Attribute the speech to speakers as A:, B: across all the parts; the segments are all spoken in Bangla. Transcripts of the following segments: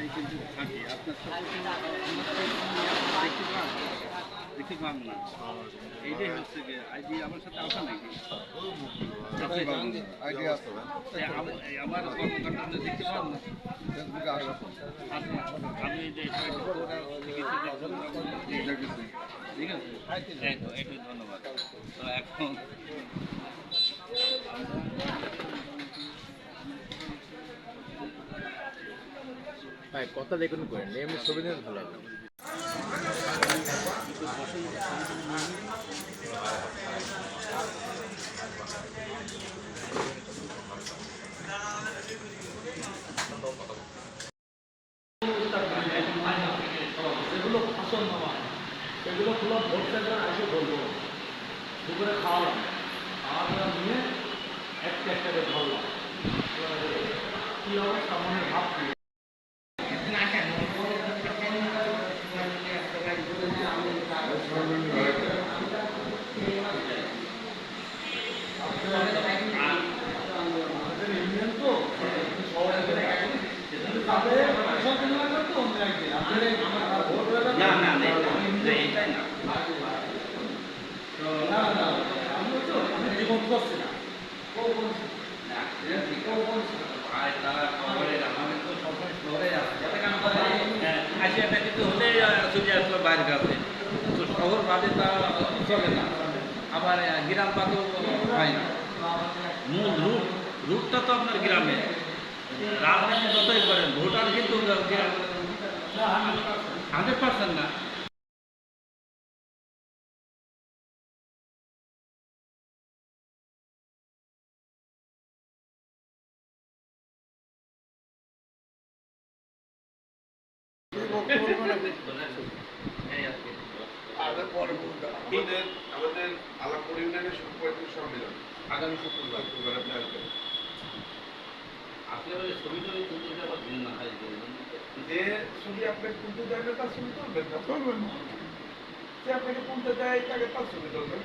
A: এলাকায় কিন্তু থাকি। আপনার তো দেখতে পান না। এইটাই হচ্ছে গিয়ে আইডি আমার সাথে আসা নাকি আমার কর্মকাণ্ড দেখতে পান না। আমি এই যে ঠিক আছে, এটাই ধন্যবাদ। তো এখন
B: ভাই কথা দেখুন করেন এমনি ছবি দিন ভালো হবে।
C: সেগুলো ফসল নেওয়া সেগুলো পুরো ভোট সেন্টার এসে বলবো দুপুরে খাওয়ালাম, খাওয়া দাওয়া নিয়ে একটা একটা করে ধরলাম। কী অবস্থা মনে ভাবছি ইউনিয়ন তো তাদের সচেতনা করতে অন্য একদিন আপনাদের ভোট হয়ে যাবে।
A: এইটাই না
C: না না আমি তো আমি জীবন করছি না
A: আসিয়াটা কিন্তু হলে চলে আসলো বাইরের কাছে, তো শহর বাদে তা চলে না, আবার গ্রাম বাদেও হয় না। মূল রুটটা তো আপনার গ্রামে। রাজনীতি যতই করেন ভোটার কিন্তু 100% না।
D: আমাদের আলামপুর ইউনিয়নের সুপরিচিত সম্মেলন আগামী শুক্রবার আপনি আসবেন।
A: আসলে ছবিটা তুলতে আবার দিন না হয়
D: যে ছবি আপনাকে তুলতে দেবে তার ছবি তুলবেন না, তুলবেন না। যে আপনাকে তুলতে দেয় তাকে তার ছবি তুলবেন।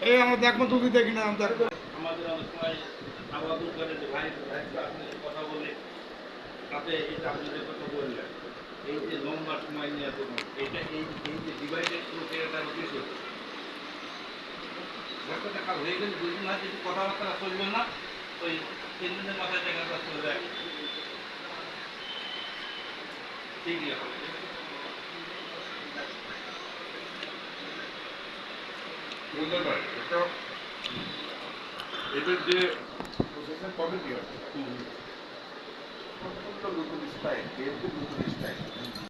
D: এই আমাদের একমাত্র তুলতে দেখি না আমাদের
A: অনেক সময় আবাদ করে যে ভাই আপনি কথা বলে তাতে এটা আপনি যে কথা বললেন, এই যে লম্বা সময় নিয়ে দেবেন এটা এই যে ডিভাইডেড প্রক্রিয়াটার বিষয় একটা টাকা হয়ে গেলে দুদিন হয় যদি কথাবার্তা চলবে না, ওই 3 দিনের মাথায় টাকাটা চলে যায়। ঠিকই হবে।
D: এটার যে প্রসেসের কমিটি আছে নতুন স্টাইল, নতুন স্টাইল